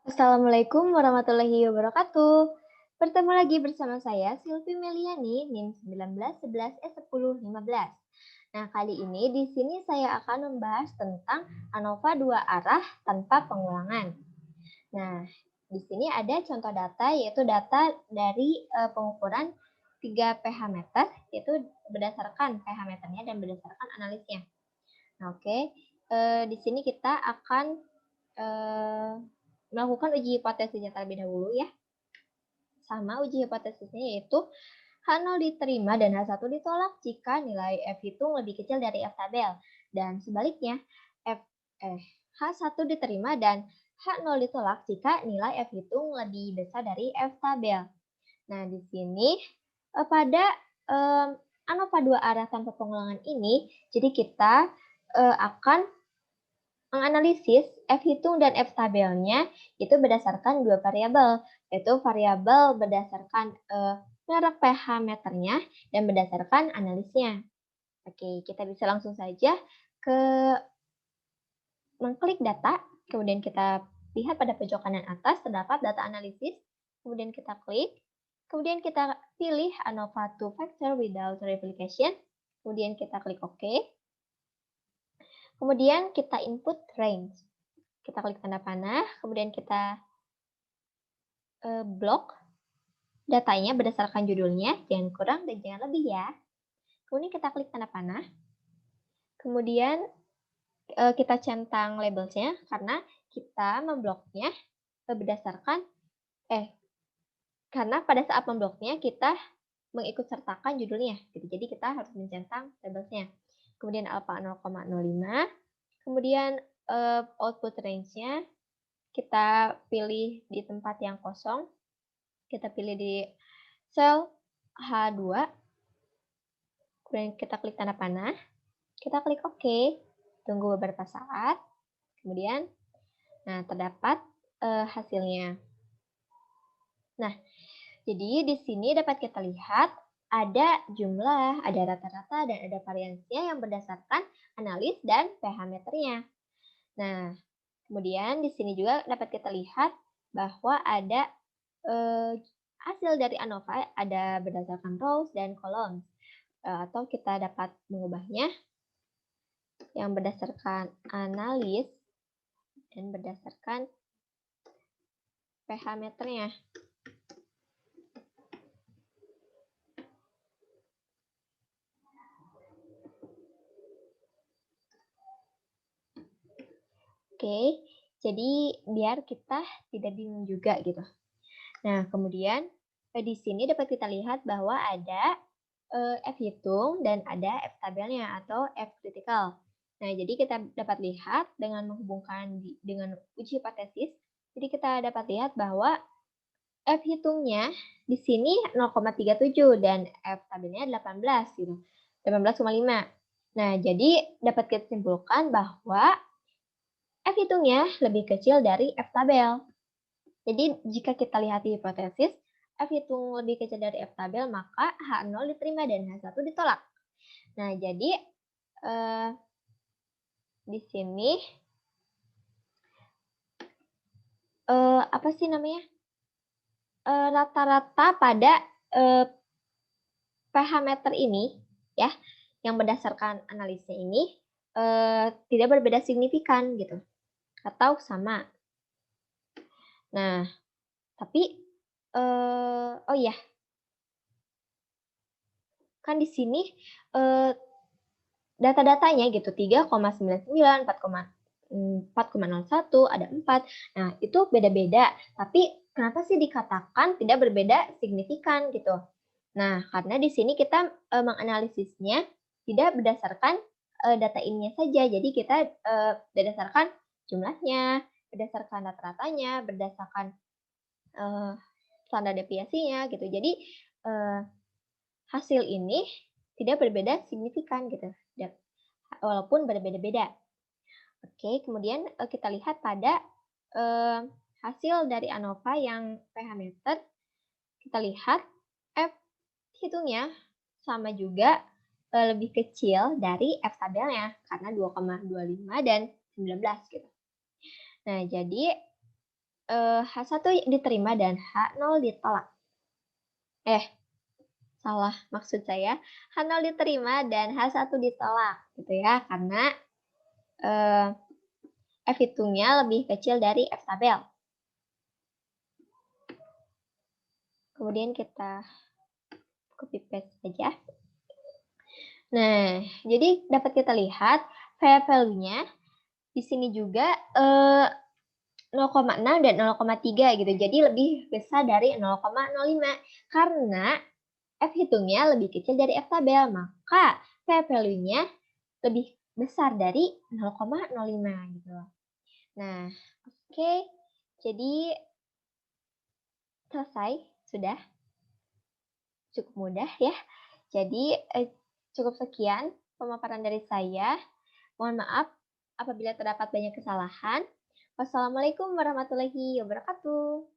Assalamualaikum warahmatullahi wabarakatuh. Bertemu lagi bersama saya Silvi Meliani, NIM 1911 E1015. Nah, kali ini di sini saya akan membahas tentang ANOVA dua arah tanpa pengulangan. Nah, di sini ada contoh data yaitu data dari pengukuran 3 pH meter yaitu berdasarkan pH meternya dan berdasarkan analisnya. Nah, oke. Di sini kita akan eh, melakukan uji hipotesisnya terlebih dahulu ya. Sama uji hipotesisnya yaitu H0 diterima dan H1 ditolak jika nilai F hitung lebih kecil dari F tabel. Dan sebaliknya, H1 diterima dan H0 ditolak jika nilai F hitung lebih besar dari F tabel. Nah, di sini pada ANOVA dua arah tanpa pengulangan ini, jadi kita akan menganalisis F hitung dan F tabelnya itu berdasarkan dua variabel, yaitu variabel berdasarkan merek pH meternya dan berdasarkan analisnya. Oke, kita bisa langsung saja ke mengklik data, kemudian kita lihat pada pojok kanan atas terdapat data analisis, kemudian kita klik, kemudian kita pilih ANOVA two factor without replication, kemudian kita klik OK. Kemudian kita input range. Kita klik tanda panah, kemudian kita blok datanya berdasarkan judulnya, jangan kurang dan jangan lebih ya. Kemudian kita klik tanda panah, kemudian kita centang labelsnya karena kita membloknya berdasarkan, karena pada saat membloknya kita mengikut sertakan judulnya, gitu. Jadi kita harus mencentang labelsnya. Kemudian alpha 0,05, kemudian output range-nya kita pilih di tempat yang kosong, kita pilih di sel H2, kemudian kita klik tanda panah, kita klik OK, tunggu beberapa saat, kemudian terdapat hasilnya. Nah, jadi di sini dapat kita lihat ada jumlah, ada rata-rata, dan ada variansinya yang berdasarkan analis dan pH meternya. Nah, kemudian di sini juga dapat kita lihat bahwa ada hasil dari ANOVA ada berdasarkan rows dan columns, atau kita dapat mengubahnya yang berdasarkan analis dan berdasarkan pH meternya. Oke, jadi biar kita tidak bingung juga gitu. Nah, kemudian di sini dapat kita lihat bahwa ada F hitung dan ada F tabelnya atau F critical. Nah, jadi kita dapat lihat dengan menghubungkan dengan uji hipotesis, jadi kita dapat lihat bahwa F hitungnya di sini 0,37 dan F tabelnya 18 gitu. 18,5. Nah, jadi dapat kita simpulkan bahwa F hitungnya lebih kecil dari F tabel. Jadi jika kita lihat di hipotesis, F hitung lebih kecil dari F tabel, maka H0 diterima dan H1 ditolak. Nah, jadi di sini apa sih namanya? Rata-rata pada pH meter ini ya, yang berdasarkan analisnya ini tidak berbeda signifikan gitu atau sama. Nah, tapi oh iya, kan di sini data-datanya gitu 3,99, 4,01, ada 4. Nah, itu beda-beda. Tapi kenapa sih dikatakan tidak berbeda signifikan gitu? Nah, karena di sini kita menganalisisnya tidak berdasarkan data ininya saja. Jadi kita berdasarkan jumlahnya, berdasarkan rata-ratanya, berdasarkan standar deviasinya gitu. Jadi hasil ini tidak berbeda signifikan gitu, walaupun berbeda-beda. Oke, kemudian kita lihat pada hasil dari ANOVA yang pH meter, kita lihat F hitungnya sama juga lebih kecil dari F tabelnya karena 2,25 dan 19 gitu. Nah, jadi H1 diterima dan H0 ditolak. Salah, maksud saya H0 diterima dan H1 ditolak, gitu ya, karena F hitungnya lebih kecil dari F tabel. Kemudian kita copy paste saja. Nah, jadi dapat kita lihat value-nya di sini juga 0,6 dan 0,3 gitu. Jadi lebih besar dari 0,05 karena F hitungnya lebih kecil dari F tabel, maka value-nya lebih besar dari 0,05 gitu. Nah, oke. Jadi selesai, sudah. Cukup mudah ya. Jadi cukup sekian pemaparan dari saya. Mohon maaf apabila terdapat banyak kesalahan. Wassalamualaikum warahmatullahi wabarakatuh.